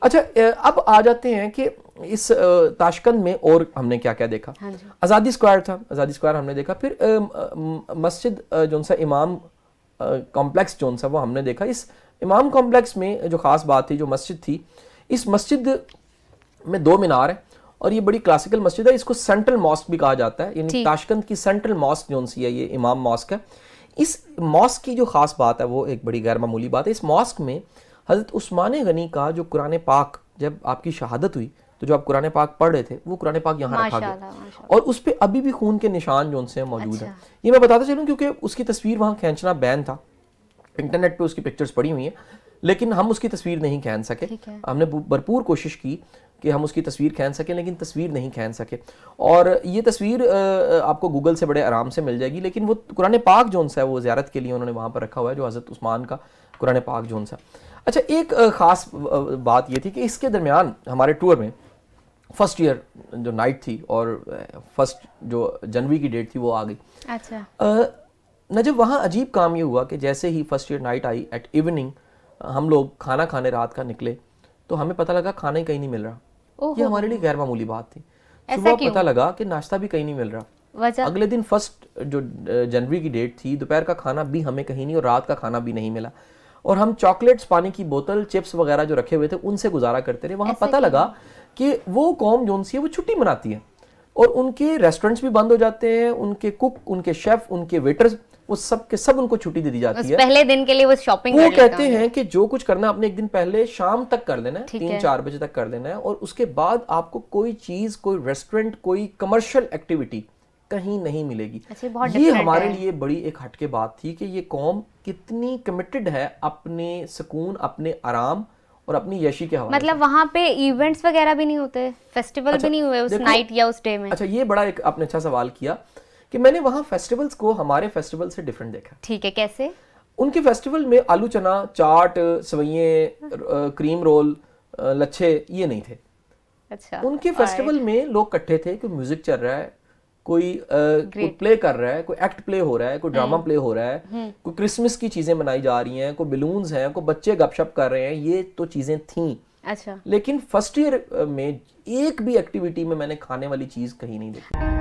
अच्छा, अब आ जाते हैं कि इस ताशकंद में और हमने क्या क्या देखा। हाँ आज़ादी स्क्वायर था, आज़ादी स्क्वायर हमने देखा। फिर मस्जिद जो सा इमाम कॉम्प्लेक्स जो सा वो हमने देखा। इस इमाम कॉम्प्लेक्स में जो ख़ास बात थी, जो मस्जिद थी, इस मस्जिद में 2 मीनार है और ये बड़ी क्लासिकल मस्जिद है। इसको सेंट्रल मॉस्क भी कहा जाता है, यानी ताशकंद की सेंट्रल मॉस्क जो सी है ये इमाम मॉस्क है। इस मॉस्क की जो ख़ास बात है वो एक बड़ी गैर मामूली बात है। इस मॉस्क में हज़रत उस्मान गनी का जो कुरान पाक, जब आपकी शहादत हुई तो जो आप कुरान पाक पढ़ रहे थे वो कुरान पाक यहाँ रखा गया और उस पर अभी भी खून के निशान जो उनसे मौजूद है। ये मैं बताता चलूँ क्योंकि उसकी तस्वीर वहाँ खींचना बैन था। इंटरनेट पे उसकी पिक्चर्स पड़ी हुई हैं, लेकिन हम उसकी तस्वीर नहीं खींच सके। हमने भरपूर कोशिश की कि हम उसकी तस्वीर खींच सकें, लेकिन तस्वीर नहीं खींच सके। और ये तस्वीर आपको गूगल से बड़े आराम से मिल जाएगी, लेकिन वो कुरान पाक जोन सा है वो ज़ियारत के लिए उन्होंने वहाँ पर रखा हुआ है, जो हज़रत उस्मान का कुरान पाक जोन सा। अच्छा, एक ख़ास बात ये थी कि इसके दरमियान हमारे टूर में फर्स्ट ईयर जो नाइट थी और फर्स्ट जो जनवरी की डेट थी वो आ गई। अच्छा। नजब वहाँ अजीब काम ये हुआ कि जैसे ही फर्स्ट ईयर नाइट आई, एट इवनिंग हम लोग खाना खाने रात का निकले तो हमें पता लगा खाना ही कहीं नहीं मिल रहा। ये हमारे लिए गैर मामूली बात थी। सुबह पता लगा कि नाश्ता भी कहीं नहीं मिल रहा। अगले दिन फर्स्ट जो जनवरी की डेट थी, दोपहर का खाना भी हमें कहीं नहीं और रात का खाना भी नहीं मिला। और हम चॉकलेट्स, पानी की बोतल, चिप्स वगैरह जो रखे हुए थे उनसे गुजारा करते रहे। वहाँ पता लगा कि वो कौम जोन सी है वो छुट्टी मनाती है और उनके रेस्टोरेंट्स भी बंद हो जाते हैं, उनके कुक, उनके शेफ, उनके वेटर्स, वो सब के सब उनको छुट्टी दे दी जाती है पहले दिन के लिए। वो शॉपिंग वो कहते हैं कि जो कुछ करना आपने एक दिन पहले शाम तक कर लेना है, 3-4 बजे तक कर लेना है, और उसके बाद आपको कोई चीज, कोई रेस्टोरेंट, कोई कमर्शियल एक्टिविटी कहीं नहीं मिलेगी। ये हमारे लिए बड़ी एक हटके बात थी कि ये कौम कितनी कमिटेड है अपने सुकून, अपने आराम और अपनी यशी के हवाले। मतलब वहाँ पे इवेंट्स वगैरह भी नहीं होते, फेस्टिवल भी नहीं हुए उस नाइट या उस डे में? अच्छा, ये बड़ा एक आपने अच्छा सवाल किया कि मैंने वहाँ फेस्टिवल्स को हमारे फेस्टिवल से डिफरेंट देखा। ठीक है, कैसे? उनके फेस्टिवल में आलू चना, चाट, सवैये, क्रीम रोल, लच्छे ये नहीं थे। अच्छा। उनके फेस्टिवल में लोग इकट्ठे थे, कोई म्यूजिक चल रहा है, कोई प्ले कर रहा है, कोई एक्ट प्ले हो रहा है, कोई ड्रामा प्ले हो रहा है, कोई क्रिसमस की चीजें मनाई जा रही हैं, कोई बलून्स हैं, कोई बच्चे गपशप कर रहे हैं, ये तो चीजें थीं। अच्छा। लेकिन फर्स्ट ईयर में एक भी एक्टिविटी में मैंने खाने वाली चीज कहीं नहीं देखी।